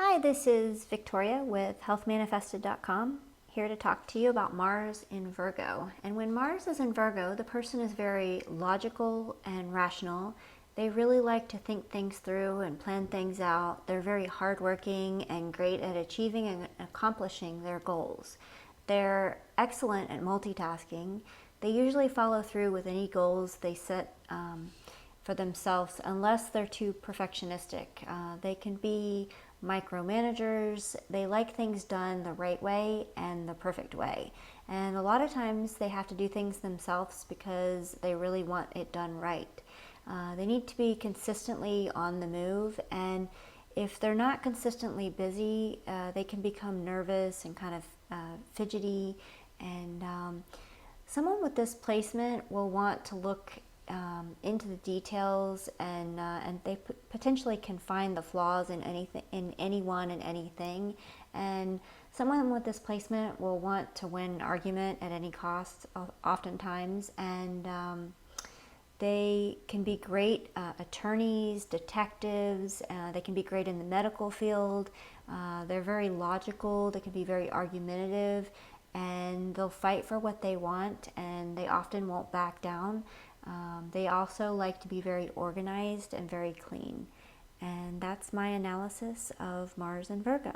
Hi, this is Victoria with healthmanifested.com, here to talk to you about Mars in Virgo. And when Mars is in Virgo, the person is very logical and rational. They really like to think things through and plan things out. They're very hardworking and great at achieving and accomplishing their goals. They're excellent at multitasking. They usually follow through with any goals they set for themselves unless they're too perfectionistic. They can be micromanagers. They like things done the right way and the perfect way. And a lot of times they have to do things themselves because they really want it done right. They need to be consistently on the move, and if they're not consistently busy, they can become nervous and kind of fidgety. And someone with this placement will want to look into the details, and they potentially can find the flaws in anything, in anyone and anything. And someone with this placement will want to win an argument at any cost, oftentimes, and they can be great attorneys, detectives. They can be great in the medical field. They're very logical. They can be very argumentative, and they'll fight for what they want, and they often won't back down. They also like to be very organized and very clean. And that's my analysis of Mars and Virgo.